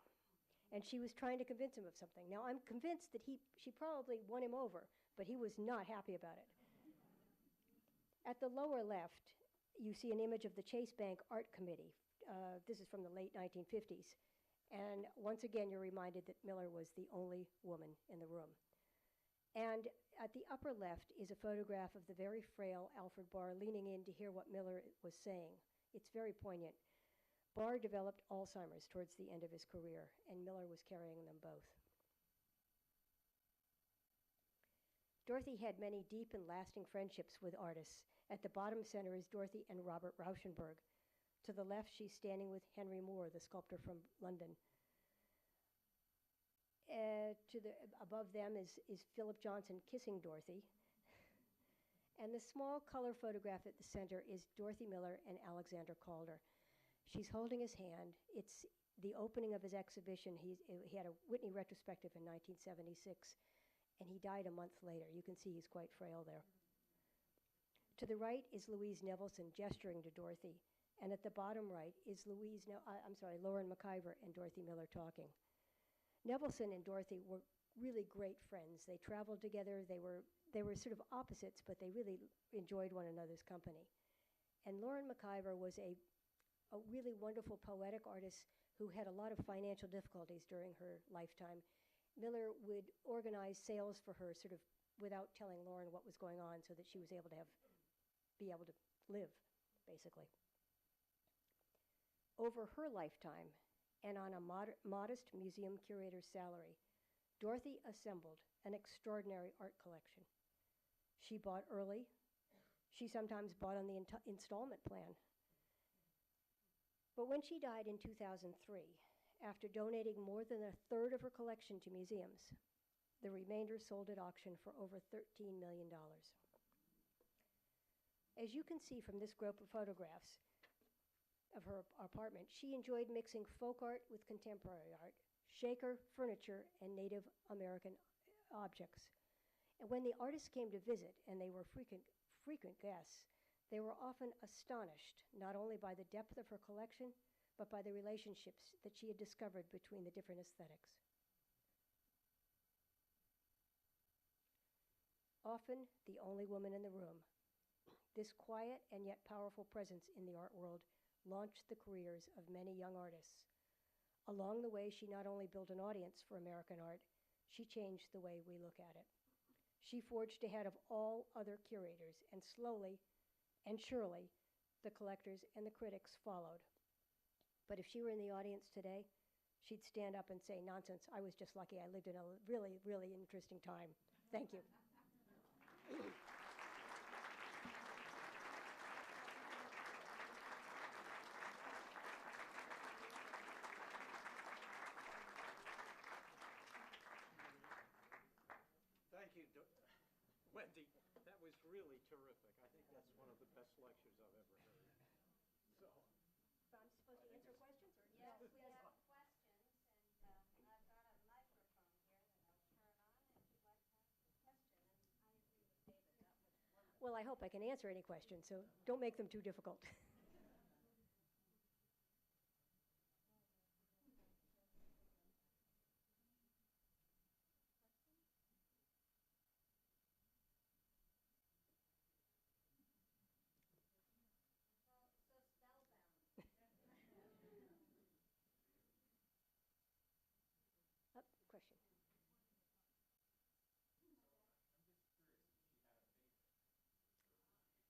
and she was trying to convince him of something. Now, I'm convinced that she probably won him over, but he was not happy about it. At the lower left, you see an image of the Chase Bank Art Committee. This is from the late 1950s. And once again, you're reminded that Miller was the only woman in the room. And at the upper left is a photograph of the very frail Alfred Barr leaning in to hear what Miller was saying. It's very poignant. Barr developed Alzheimer's towards the end of his career, and Miller was carrying them both. Dorothy had many deep and lasting friendships with artists. At the bottom center is Dorothy and Robert Rauschenberg. To the left, she's standing with Henry Moore, the sculptor from London. Above them is Philip Johnson kissing Dorothy. And the small color photograph at the center is Dorothy Miller and Alexander Calder. She's holding his hand. It's the opening of his exhibition. He had a Whitney retrospective in 1976, and he died a month later. You can see he's quite frail there. To the right is Louise Nevelson gesturing to Dorothy. And at the bottom right is Lauren McIver and Dorothy Miller talking. Nevelson and Dorothy were really great friends. They traveled together. They were sort of opposites, but they really enjoyed one another's company. And Lauren McIver was a really wonderful poetic artist who had a lot of financial difficulties during her lifetime. Miller would organize sales for her sort of without telling Lauren what was going on so that she was able to be able to live, basically. Over her lifetime, and on a modest museum curator's salary, Dorothy assembled an extraordinary art collection. She bought early. She sometimes bought on the installment plan. But when she died in 2003, after donating more than a third of her collection to museums, the remainder sold at auction for over $13 million. As you can see from this group of photographs of her apartment, she enjoyed mixing folk art with contemporary art, Shaker furniture, and Native American objects. And when the artists came to visit, and they were frequent guests, they were often astonished not only by the depth of her collection, but by the relationships that she had discovered between the different aesthetics. Often the only woman in the room, this quiet and yet powerful presence in the art world launched the careers of many young artists. Along the way, she not only built an audience for American art, she changed the way we look at it. She forged ahead of all other curators, and slowly and surely, the collectors and the critics followed. But if she were in the audience today, she'd stand up and say, "Nonsense, I was just lucky. I lived in a really, really interesting time." Thank you. Thank you, Wendy. That was really terrific. I think that's one of the best lectures I've ever heard. So, I'm supposed to answer questions? Or Yes, we yes. have questions, and I've got a microphone here that I'll turn on if you'd like to ask a question. And I agree with David, that was wonderful. Well, I hope I can answer any questions, so don't make them too difficult. Question.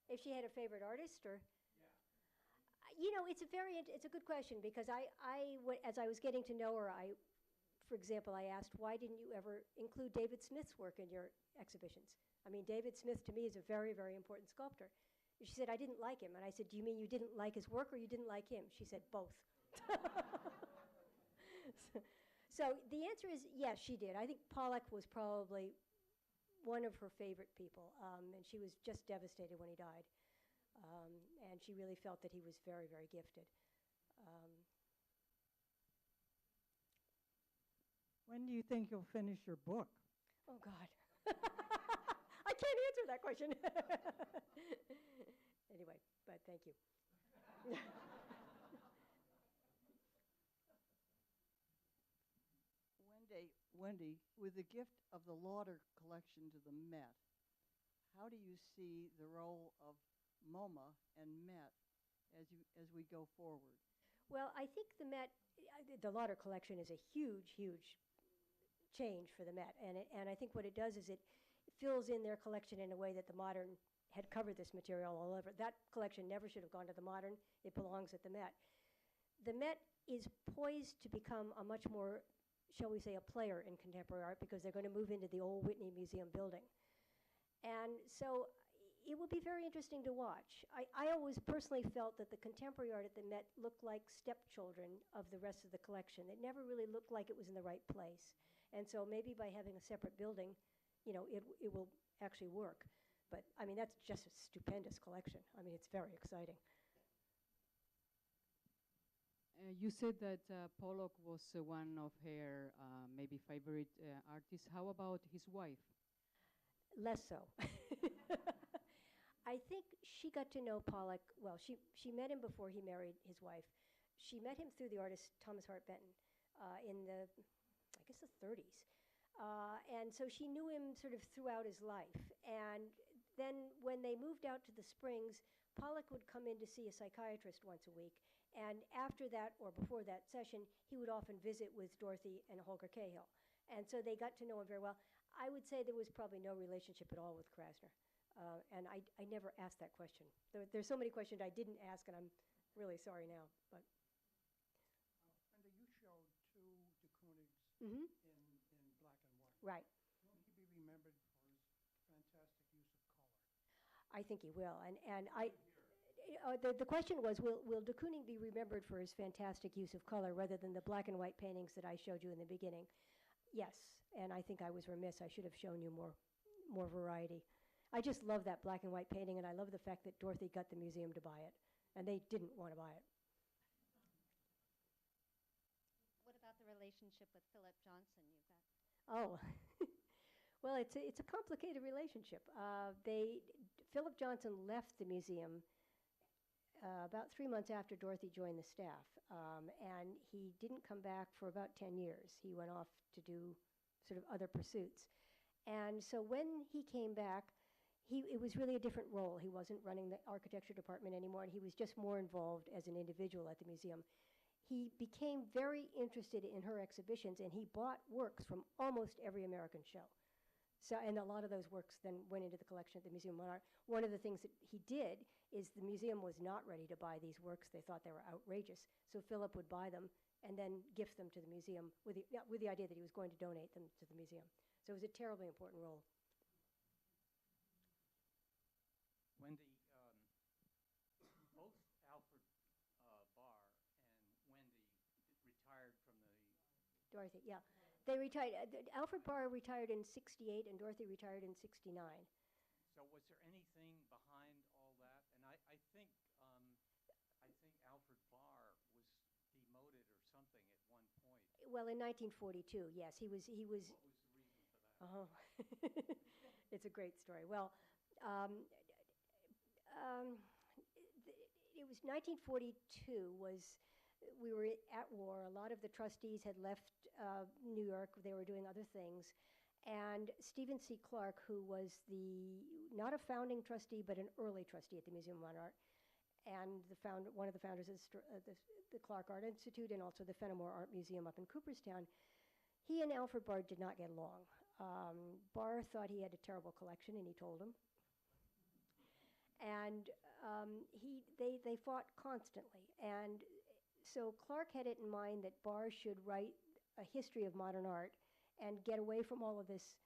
If she had a favorite artist, or? You know, it's a good question, because as I was getting to know her, I for example, I asked, why didn't you ever include David Smith's work in your exhibitions? I mean, David Smith to me is a very, very important sculptor. She said, I didn't like him. And I said, do you mean you didn't like his work or you didn't like him? She said, both. So the answer is yes, she did. I think Pollock was probably one of her favorite people, and she was just devastated when he died. And she really felt that he was very, very gifted. When do you think you'll finish your book? Oh, God. I can't answer that question. Anyway, but thank you. Wendy, with the gift of the Lauder collection to the Met, how do you see the role of MoMA and Met as we go forward? Well, I think the Met, the Lauder collection is a huge, huge change for the Met. And I think what it does is it fills in their collection in a way that the Modern had covered this material all over. That collection never should have gone to the Modern. It belongs at the Met. The Met is poised to become a much more, shall we say, a player in contemporary art because they're going to move into the old Whitney Museum building. And so it will be very interesting to watch. I always personally felt that the contemporary art at the Met looked like stepchildren of the rest of the collection. It never really looked like it was in the right place. And so maybe by having a separate building, you know, it will actually work. But, I mean, that's just a stupendous collection. I mean, it's very exciting. You said that Pollock was one of her maybe favorite artists. How about his wife? Less so. I think she got to know Pollock, well, she met him before he married his wife. She met him through the artist Thomas Hart Benton in the, I guess, the 30s. And so she knew him sort of throughout his life. And then when they moved out to the Springs, Pollock would come in to see a psychiatrist once a week. And after that, or before that session, he would often visit with Dorothy and Holger Cahill. And so they got to know him very well. I would say there was probably no relationship at all with Krasner. And I never asked that question. There's so many questions I didn't ask, and I'm really sorry now. But Wendy, you showed two De Koonings Mhm. in black and white. Right. Will he be remembered for his fantastic use of color? I think he will. And the question was, will De Kooning be remembered for his fantastic use of color rather than the black and white paintings that I showed you in the beginning? Yes, and I think I was remiss. I should have shown you more variety. I just love that black and white painting, and I love the fact that Dorothy got the museum to buy it, and they didn't want to buy it. What about the relationship with Philip Johnson? Oh, well, it's a complicated relationship. Philip Johnson left the museum about 3 months after Dorothy joined the staff, and he didn't come back for about 10 years. He went off to do sort of other pursuits. And so when he came back, it was really a different role. He wasn't running the architecture department anymore, and he was just more involved as an individual at the museum. He became very interested in her exhibitions, and he bought works from almost every American show. So, and a lot of those works then went into the collection at the Museum of Modern Art. One of the things that he did is the museum was not ready to buy these works. They thought they were outrageous. So Philip would buy them and then gift them to the museum with the idea that he was going to donate them to the museum. So it was a terribly important role. Wendy, both Alfred Barr and Wendy retired from the... Dorothy, yeah. They retired. Alfred Barr retired in '68 and Dorothy retired in '69. So was there anything behind all that? And I think Alfred Barr was demoted or something at one point. Well, in 1942, yes, he was. What was the reason for that? Oh, it's a great story. Well, it was 1942 we were at war. A lot of the trustees had left New York. They were doing other things. And Stephen C. Clark, who was not a founding trustee, but an early trustee at the Museum of Modern Art, and one of the founders of the Clark Art Institute and also the Fenimore Art Museum up in Cooperstown, he and Alfred Barr did not get along. Barr thought he had a terrible collection, and he told him. And they fought constantly. And so Clark had it in mind that Barr should write a history of modern art and get away from all of this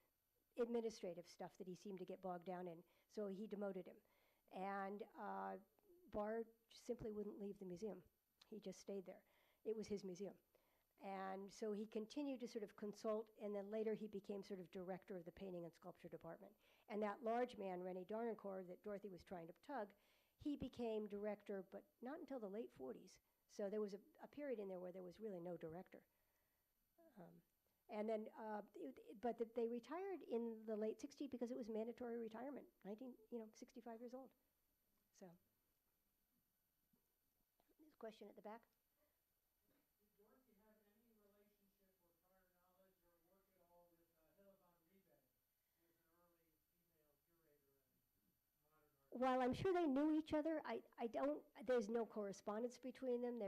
administrative stuff that he seemed to get bogged down in. So he demoted him. And Barr simply wouldn't leave the museum. He just stayed there. It was his museum. And so he continued to sort of consult, and then later he became sort of director of the painting and sculpture department. And that large man, René Darnencourt, that Dorothy was trying to tug, he became director, but not until the late 40s. So there was a period in there where there was really no director. And then, but they retired in the late 60s because it was mandatory retirement, 65 years old. So, there's a question at the back. While I'm sure they knew each other, there's no correspondence between them.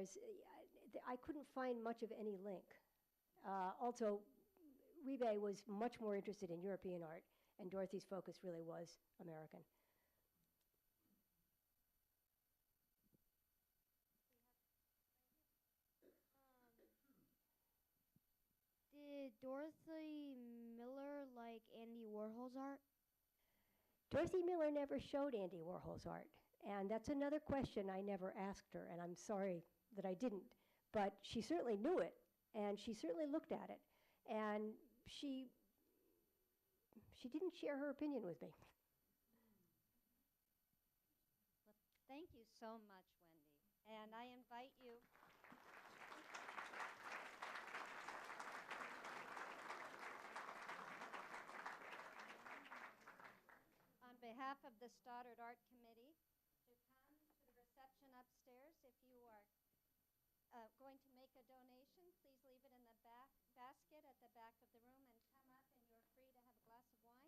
I couldn't find much of any link. Also, Rebay was much more interested in European art, and Dorothy's focus really was American. Did Dorothy Miller like Andy Warhol's art? Dorothy Miller never showed Andy Warhol's art, and that's another question I never asked her, and I'm sorry that I didn't. But she certainly knew it, and she certainly looked at it, and she didn't share her opinion with me. Well, thank you so much, Wendy. And I invite you. On behalf of the Stoddard Art Committee, to come to the reception upstairs. If you are going to make a donation, please leave it in the basket at the back of the room and come up, and you're free to have a glass of wine.